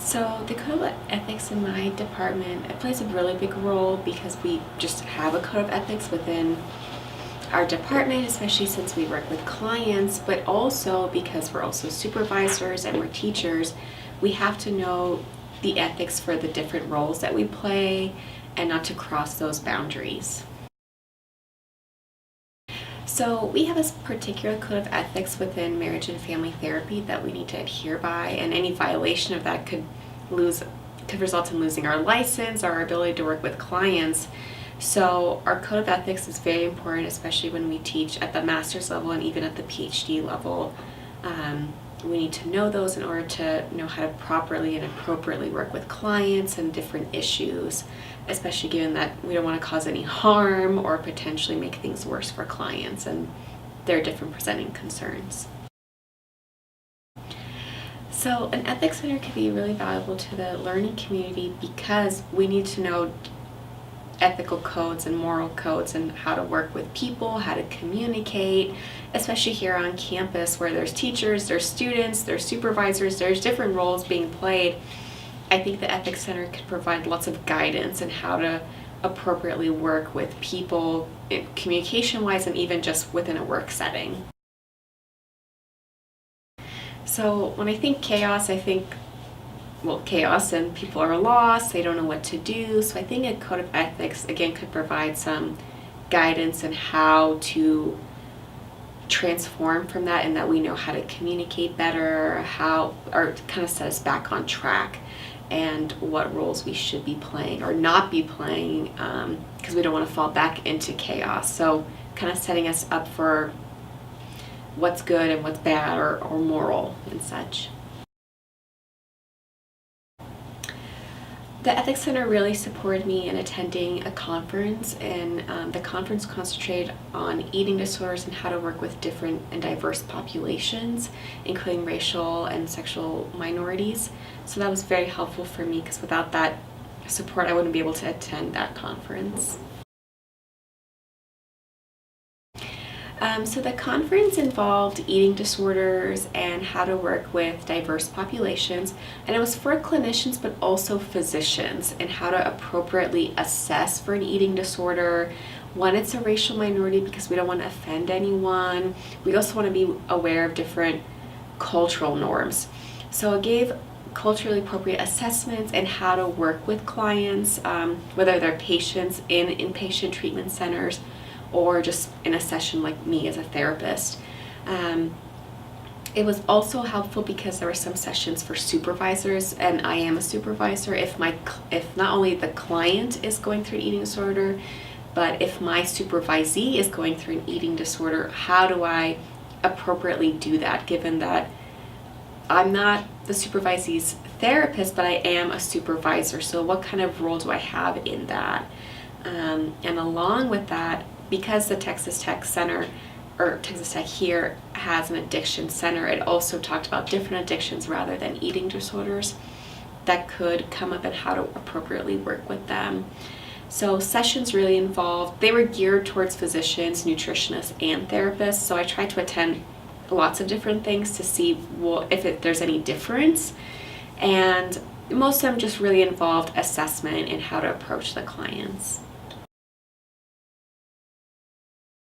So the code of ethics in my department, it plays a really big role because we just have a code of ethics within our department, especially since we work with clients, but also because we're also supervisors and we're teachers, we have to know the ethics for the different roles that we play and not to cross those boundaries. So we have a particular code of ethics within marriage and family therapy that we need to adhere by, and any violation of that could result in losing our license, our ability to work with clients. So our code of ethics is very important, especially when we teach at the master's level and even at the PhD level. We need to know those in order to know how to properly and appropriately work with clients and different issues, especially given that we don't want to cause any harm or potentially make things worse for clients and their different presenting concerns. So an ethics center can be really valuable to the learning community because we need to know ethical codes and moral codes and how to work with people, how to communicate, especially here on campus where there's teachers, there's students, there's supervisors, there's different roles being played. I think the Ethics Center could provide lots of guidance on how to appropriately work with people communication-wise and even just within a work setting. So when I think chaos, I think chaos and people are lost, they don't know what to do. So I think a code of ethics, again, could provide some guidance on how to transform from that and that we know how to communicate better, or kind of set us back on track and what roles we should be playing or not be playing because we don't want to fall back into chaos. So kind of setting us up for what's good and what's bad or moral and such. The Ethics Center really supported me in attending a conference, and the conference concentrated on eating disorders and how to work with different and diverse populations, including racial and sexual minorities. So that was very helpful for me because without that support, I wouldn't be able to attend that conference. So the conference involved eating disorders and how to work with diverse populations, and it was for clinicians but also physicians and how to appropriately assess for an eating disorder when it's a racial minority because we don't want to offend anyone. We also want to be aware of different cultural norms. So it gave culturally appropriate assessments and how to work with clients, whether they're patients in inpatient treatment centers or just in a session like me as a therapist. It was also helpful because there were some sessions for supervisors, and I am a supervisor. If not only the client is going through an eating disorder, but if my supervisee is going through an eating disorder, how do I appropriately do that, given that I'm not the supervisee's therapist, but I am a supervisor. So what kind of role do I have in that? And along with that, because the Texas Tech Center, or Texas Tech here, has an addiction center, it also talked about different addictions rather than eating disorders that could come up and how to appropriately work with them. So sessions really involved, they were geared towards physicians, nutritionists, and therapists. So I tried to attend lots of different things to see if there's any difference. And most of them just really involved assessment and how to approach the clients.